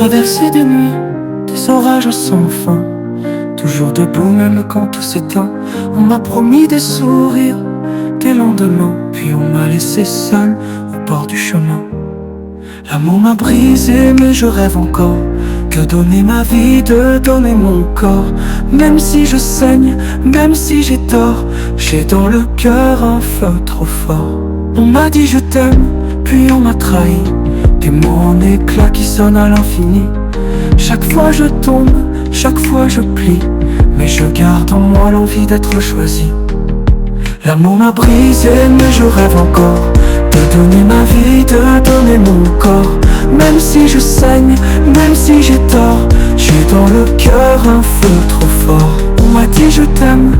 traversé des nuits, des orages sans fin, toujours debout même quand tout s'éteint. On m'a promis des sourires, des lendemains, puis on m'a laissé seul au bord du chemin. L'amour m'a brisé mais je rêve encore que donner ma vie, de donner mon corps. Même si je saigne, même si j'ai tort, j'ai dans le cœur un feu trop fort. On m'a dit je t'aime, puis on m'a trahi, des mots en éclats qui sonnent à l'infini. Chaque fois je tombe, chaque fois je plie, mais je garde en moi l'envie d'être choisi. L'amour m'a brisé mais je rêve encore de donner ma vie, de donner mon corps. Même si je saigne, même si j'ai tort, j'ai dans le cœur un feu trop fort. On m'a dit je t'aime,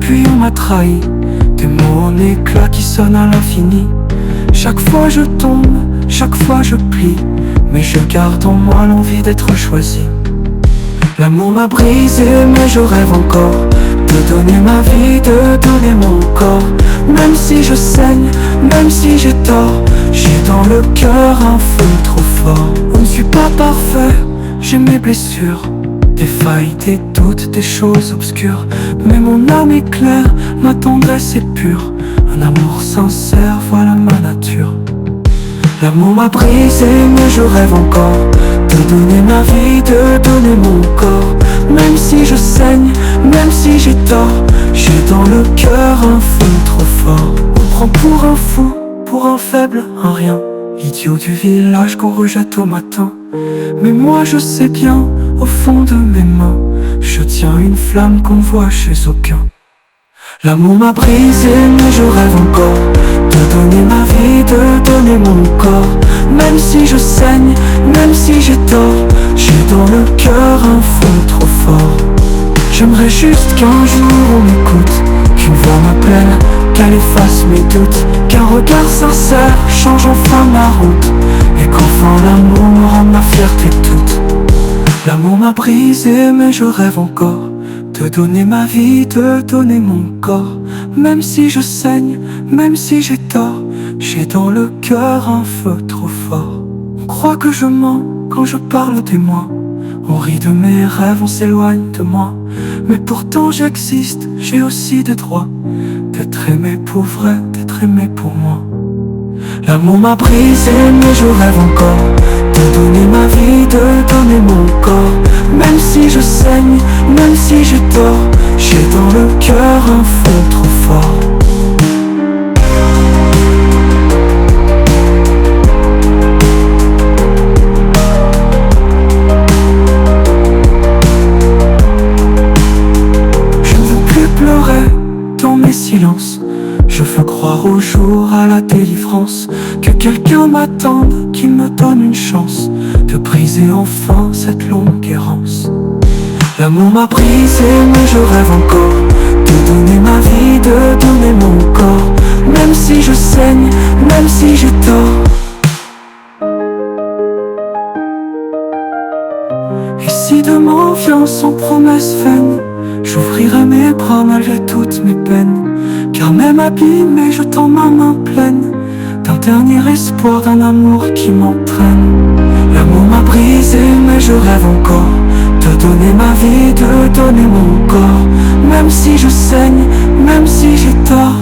puis on m'a trahi, des mots en éclats qui sonnent à l'infini. Chaque fois je tombe, chaque fois je plie, mais je garde en moi l'envie d'être choisi. L'amour m'a brisé mais je rêve encore de donner ma vie, de donner mon corps. Même si je saigne, même si j'ai tort, j'ai dans le cœur un feu trop fort. On ne suis pas parfait, j'ai mes blessures, des failles, des doutes, des choses obscures. Mais mon âme est claire, ma tendresse est pure, un amour sincère, voilà ma nature. L'amour m'a brisé mais je rêve encore de donner ma vie, de donner mon corps. Même si je saigne, même si j'ai tort, j'ai dans le cœur un feu trop fort. On prend pour un fou, pour un faible, un rien, l'idiot du village qu'on rejette au matin. Mais moi je sais bien, au fond de mes mains, je tiens une flamme qu'on voit chez aucun. L'amour m'a brisé mais je rêve encore de donner ma vie, de donner mon corps. Même si je saigne, même si j'ai tort, j'ai dans le cœur un feu trop fort. J'aimerais juste qu'un jour on m'écoute, qu'une voix m'appelle, qu'elle efface mes doutes, qu'un regard sincère change enfin ma route, et qu'enfin l'amour me rende ma fierté toute. L'amour m'a brisé mais je rêve encore de donner ma vie, de donner mon corps. Même si je saigne, même si j'ai tort, j'ai dans le cœur un feu trop fort. On croit que je mens quand je parle des moi, on rit de mes rêves, on s'éloigne de moi. Mais pourtant j'existe, j'ai aussi des droits, d'être aimé pour vrai, d'être aimé pour moi. L'amour m'a brisé mais je rêve encore de donner ma vie, de donner mon corps. Même si je saigne, même si j'ai tort, j'ai dans le cœur un feu trop fort. Je ne veux plus pleurer dans mes silences, je veux croire au jour, à la délivrance, que quelqu'un m'attende, qu'il me donne une chance de briser enfin cette longue errance. L'amour m'a brisé mais je rêve encore de donner ma vie, de donner mon corps. Même si je saigne, même si j'ai tort. Et si demain vient sans promesse vaine, j'ouvrirai mes bras malgré toutes mes peines, car même abîmé je tends ma main pleine d'un dernier espoir, d'un amour qui m'entraîne. L'amour m'a brisé mais je rêve encore de donner ma vie, de donner mon corps. Même si je saigne, même si j'ai tort,